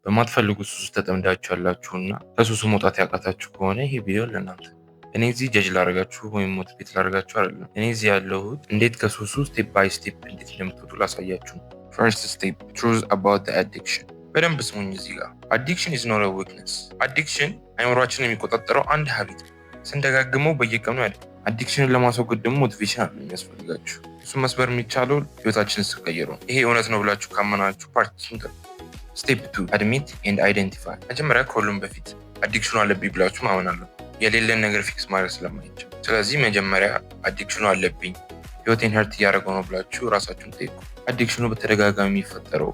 በማትፈልጉት ሱስ ተጠምዳችሁ ያላችሁና ከሱሱ መውጣት ያቃታችሁ ከሆነ ይሄ ቪዲዮ ለእናንተ። እኔ እዚህ ጀጅ ላደርጋችሁ ወይም ሞቲቬት ላደርጋችሁ አይደለም። እኔ እዚህ ያለሁት እንዴት ከሱሱ ስቴፕ ባይ ስቴፕ እንዴት እንደምትወጡ ላሳያችሁ ነው። ፈርስት ስቴፕ ትሩዝ አባውት ዘ አዲክሽን። በደንብ ስሙኝ እዚህ ጋር አዲክሽን ኢዝ ኖት አ ዊክነስ። አዲክሽን አይምሯችንን የሚቆጣጠረው አንድ ሀቢት ነው። ስንደጋግመው በየቀኑ ያድግ። አዲክሽንን ለማስወገድ ደግሞ ሞቲቬሽን አለ የሚያስፈልጋችሁ። እሱን መስበር የሚቻለው ህይወታችንን ስትቀይሩ ነው። ይሄ እውነት ነው ብላችሁ ካመናችሁ ፓርቲሽን ስቴፕ 2 አድሚት ኤንድ አይደንቲፋይ። መጀመሪያ ከሁሉም በፊት አዲክሽኑ አለብኝ ብላችሁ ማመን አለ። የሌለን ነገር ፊክስ ማድረግ ስለማይቻል፣ ስለዚህ መጀመሪያ አዲክሽኑ አለብኝ ህይወቴን ሀርት እያደረገው ነው ብላችሁ ራሳችሁን ጠይቁ። አዲክሽኑ በተደጋጋሚ የሚፈጠረው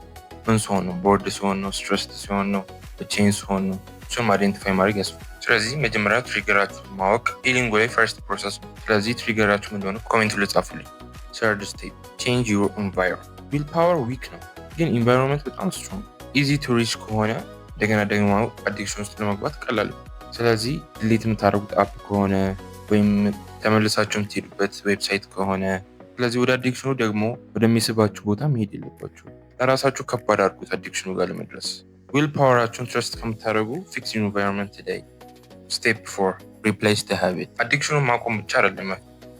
ምን ሲሆን ነው? ቦርድ ሲሆን ነው? ስትረስድ ሲሆን ነው? ብቻዬን ሲሆን ነው? እሱም አይደንቲፋይ ማድረግ ያስፈልጋል። ስለዚህ መጀመሪያ ትሪገራችሁን ማወቅ ሂሊንግ ወይ ፈርስት ፕሮሰስ ነው። ስለዚህ ትሪገራችሁ እንደሆነ ኮሜንቱ ልጻፉልኝ። ሰርድ ስቴፕ ቼንጅ ዩር ኢንቫይሮንመንት። ዊል ፓወር ዊክ ነው፣ ግን ኢንቫይሮንመንት በጣም ስትሮንግ። ኢዚ ቱ ሪች ከሆነ እንደገና ደግሞ አዲክሽን ውስጥ ለመግባት ቀላል። ስለዚህ ድሊት የምታደርጉት አፕ ከሆነ ወይም ተመልሳችሁ የምትሄዱበት ዌብሳይት ከሆነ፣ ስለዚህ ወደ አዲክሽኑ ደግሞ ወደሚስባችሁ ቦታ መሄድ የለባችሁ። ለራሳችሁ ከባድ አድርጉት አዲክሽኑ ጋር ለመድረስ። ዊል ፓወራችሁን ትረስት ከምታደርጉ ፊክስ ኢንቫይሮንመንት ቱዴይ። ስቴፕ 4 ሪፕሌስ ዘ ሃቢት። አዲክሽኑን ማቆም ብቻ አይደለም፣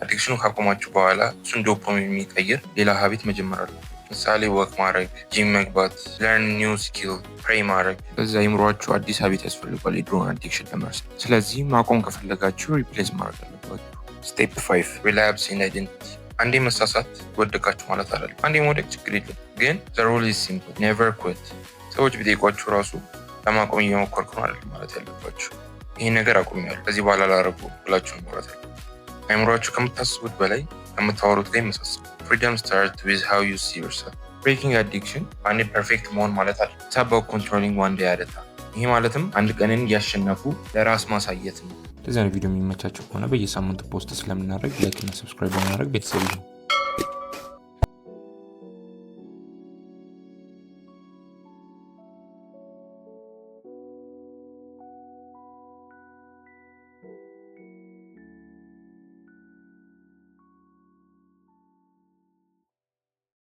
አዲክሽኑ ካቆማችሁ በኋላ እሱን ዶፓሚን የሚቀይር ሌላ ሃቢት መጀመር አለ። ምሳሌ ወክ ማድረግ፣ ጂም መግባት፣ ለርን ኒው ስኪል፣ ፕሬይ ማድረግ። ስለዚህ አይምሯችሁ አዲስ ሃቢት ያስፈልጓል የድሮን አዲክሽን ለመርሳት። ስለዚህ ማቆም ከፈለጋችሁ ሪፕሌስ ማድረግ አለባችሁ። ስቴፕ 5 ሪላፕስ ኢን አይደንቲቲ። አንዴ መሳሳት ወደቃችሁ ማለት አይደለም። አንዴ መውደቅ ችግር የለም፣ ግን ዘ ሩል ኢዝ ሲምፕል ኔቨር ኩዊት። ሰዎች ቢጠይቋችሁ ራሱ ለማቆም እየሞከርኩ ነው አይደለም ማለት ያለባችሁ። ይህን ነገር አቁሜያለሁ ከዚህ በኋላ ላደርጉ ብላችሁ ማለት አለ። አይምሯችሁ ከምታስቡት በላይ ከምታወሩት ጋር ይመሳሰል። ፍሪደም ስታርት ዊዝ ሃው ዩ ሲ ዮርሰልፍ። ብሬኪንግ አዲክሽን አንዴ ፐርፌክት መሆን ማለት አለ። ኢትስ አባውት ኮንትሮሊንግ ዋን ዴይ አት አ ታይም። ይሄ ማለትም አንድ ቀንን እያሸነፉ ለራስ ማሳየት ነው። እንደዚህ አይነት ቪዲዮ የሚመቻቸው ከሆነ በየሳምንቱ ፖስት ስለምናደርግ ላይክ እና ሰብስክራይብ በማድረግ ቤተሰብ ነው።